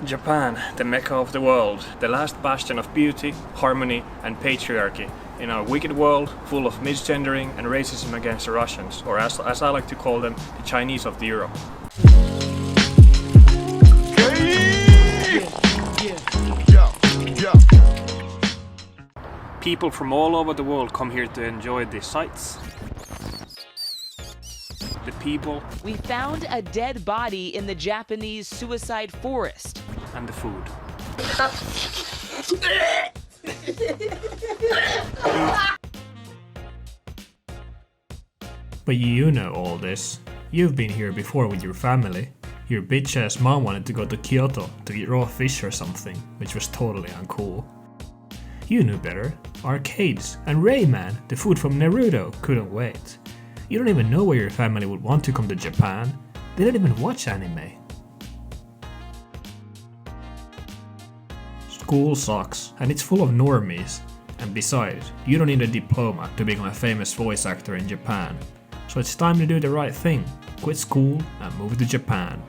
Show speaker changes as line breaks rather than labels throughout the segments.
Japan, the mecca of the world, the last bastion of beauty, harmony and patriarchy in our wicked world full of misgendering and racism against the Russians, or as I like to call them, the Chinese of the Europe. People from all over the world come here to enjoy the sights, the people,
We found a dead body in the Japanese suicide forest.
and the food.
But you know all this. You've been here before with your family. Your bitch ass mom wanted to go to Kyoto to eat raw fish or something, which was totally uncool. You knew better. Arcades and Rayman, the food from Naruto, couldn't wait. You don't even know why your family would want to come to Japan. They don't even watch anime. School sucks, and it's full of normies. And besides, you don't need a diploma to become a famous voice actor in Japan. So it's time to do the right thing. Quit school and move to Japan.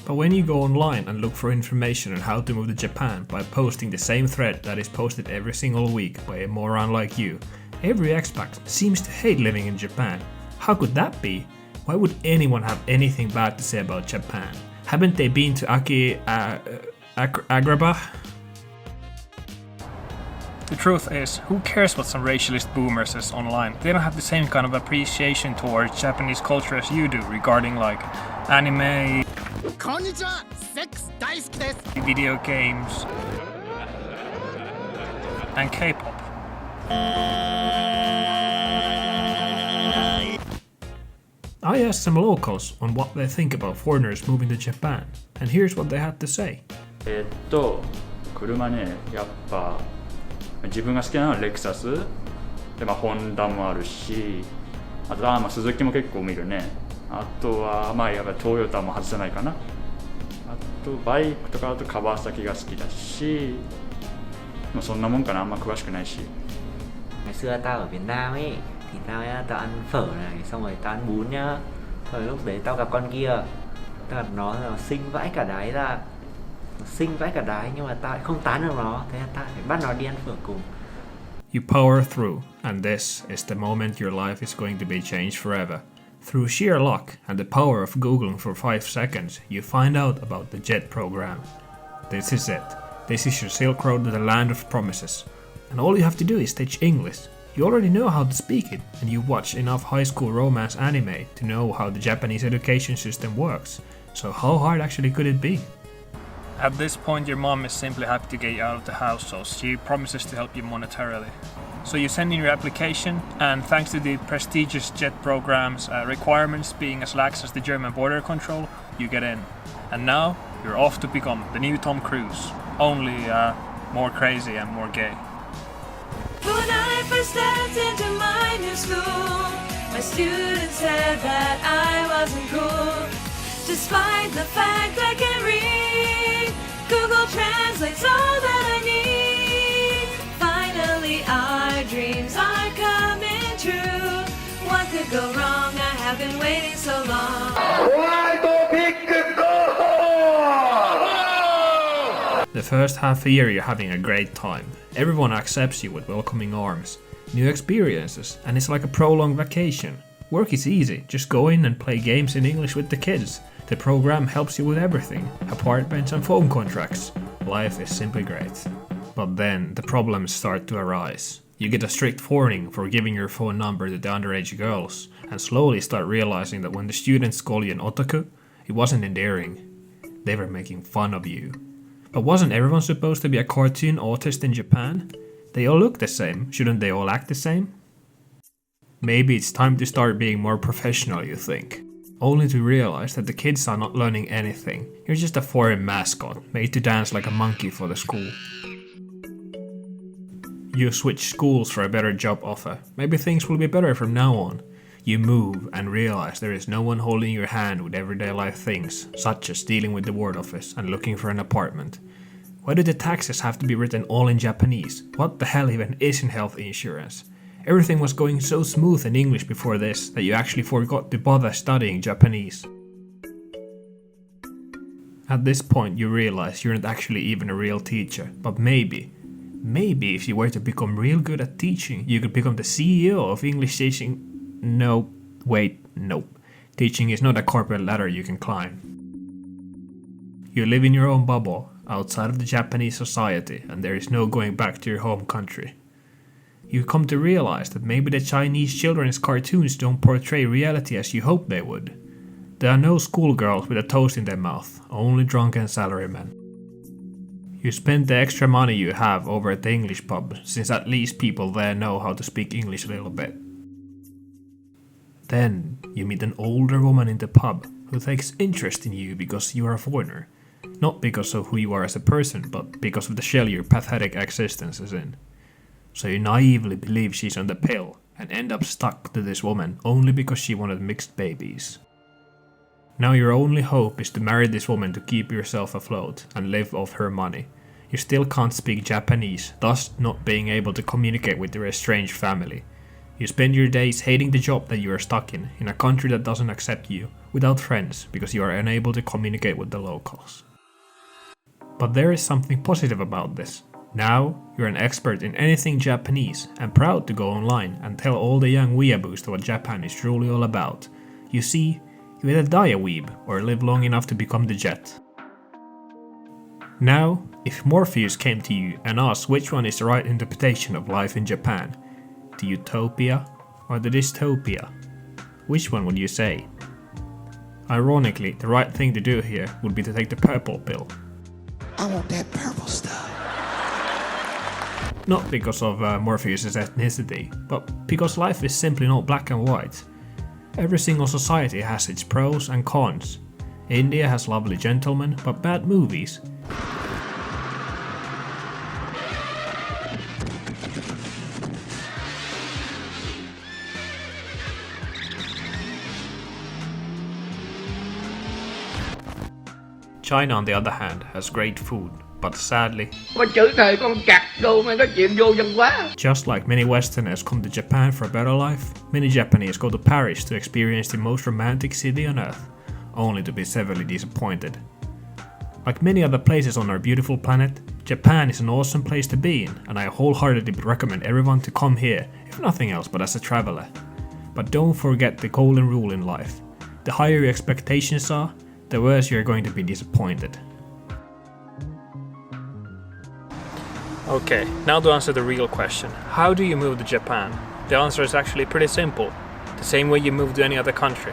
But when you go online and look for information on how to move to Japan by posting the same thread that is posted every single week by a moron like you, every expat seems to hate living in Japan. How could that be? Why would anyone have anything bad to say about Japan? Haven't they been to Agrabah?
The truth is, who cares what some racialist boomer says online? They don't have the same kind of appreciation towards Japanese culture as you do regarding like anime,
こんにちは、セックス大好きです。
video games, and K-pop.
I asked some locals on what they think about foreigners moving to Japan, and here's what they had to say.
車ね、やっぱ自分が好きなのはレクサスで、ホンダもあるし、あとはスズキも結構見るね。あとはやっぱトヨタも外せないかな。あとバイクとかだと川崎が好きだし、そんなもんかな、あんま詳しくないし。
Ngày xưa tao ở Việt Nam ấy thì tao ăn phở này, xong rồi tao ăn bún nhá. Rồi lúc đấy tao gặp con kia, tao gặp nó xinh vãi cả đáy ra, xinh vãi cả đáy, nhưng mà tao lại không tán được nó, thế là tao phải bắt nó đi ăn phở cùng.
You power through, and this is the moment your life is going to be changed forever. Through sheer luck and the power of Googling for 5 seconds, you find out about the JET program. This is it. This is your Silk Road to the land of promises. And all you have to do is teach English. You already know how to speak it, and you watch enough high school romance anime to know how the Japanese education system works. So how hard actually could it be?
At this point your mom is simply happy to get you out of the house, so she promises to help you monetarily. So you send in your application, and thanks to the prestigious JET program's requirements being as lax as the German border control, you get in. And now you're off to become the new Tom Cruise, only more crazy and more gay.
When I first stepped into my new school, my students said that I wasn't cool. Despite the fact I can read, Google translates all that I need. Finally our dreams are coming true. What could go wrong? I have been waiting so long.
The first half a year you're having a great time. Everyone accepts you with welcoming arms. New experiences, and it's like a prolonged vacation. Work is easy, just go in and play games in English with the kids. The program helps you with everything, apartments and phone contracts. Life is simply great. But then the problems start to arise. You get a strict warning for giving your phone number to the underage girls, and slowly start realizing that when the students call you an otaku, it wasn't endearing. They were making fun of you. But wasn't everyone supposed to be a cartoon artist in Japan? They all look the same, shouldn't they all act the same? Maybe it's time to start being more professional, you think. Only to realize that the kids are not learning anything. You're just a foreign mascot, made to dance like a monkey for the school. You switch schools for a better job offer. Maybe things will be better from now on. You move and realize there is no one holding your hand with everyday life things, such as dealing with the ward office and looking for an apartment. Why do the taxes have to be written all in Japanese? What the hell even is in health insurance? Everything was going so smooth in English before this that you actually forgot to bother studying Japanese. At this point you realize you're not actually even a real teacher, but maybe if you were to become real good at teaching, you could become the CEO of English teaching. No. Teaching is not a corporate ladder you can climb. You live in your own bubble, outside of the Japanese society, and there is no going back to your home country. You come to realize that maybe the Chinese children's cartoons don't portray reality as you hoped they would. There are no schoolgirls with a toast in their mouth, only drunken salarymen. You spend the extra money you have over at the English pub, since at least people there know how to speak English a little bit. Then you meet an older woman in the pub who takes interest in you because you are a foreigner. Not because of who you are as a person, but because of the shell your pathetic existence is in. So you naively believe she's on the pill and end up stuck to this woman only because she wanted mixed babies. Now your only hope is to marry this woman to keep yourself afloat and live off her money. You still can't speak Japanese, thus not being able to communicate with your estranged family. You spend your days hating the job that you are stuck in a country that doesn't accept you, without friends, because you are unable to communicate with the locals. But there is something positive about this. Now, you're an expert in anything Japanese and proud to go online and tell all the young weeaboos what Japan is truly all about. You see, you either die a weeb or live long enough to become the Jet. Now, if Morpheus came to you and asked which one is the right interpretation of life in Japan, the utopia or the dystopia, which one would you say? Ironically, the right thing to do here would be to take the purple pill.
I want that purple stuff.
Not because of Morpheus' ethnicity, but because life is simply not black and white. Every single society has its pros and cons. India has lovely gentlemen, but bad movies. China, on the other hand, has great food, but sadly, just like many Westerners come to Japan for a better life, many Japanese go to Paris to experience the most romantic city on earth, only to be severely disappointed. Like many other places on our beautiful planet, Japan is an awesome place to be in, and I wholeheartedly recommend everyone to come here, if nothing else but as a traveler. But don't forget the golden rule in life. The higher your expectations are, the worse you're going to be disappointed.
Okay, now to answer the real question. How do you move to Japan? The answer is actually pretty simple. The same way you move to any other country.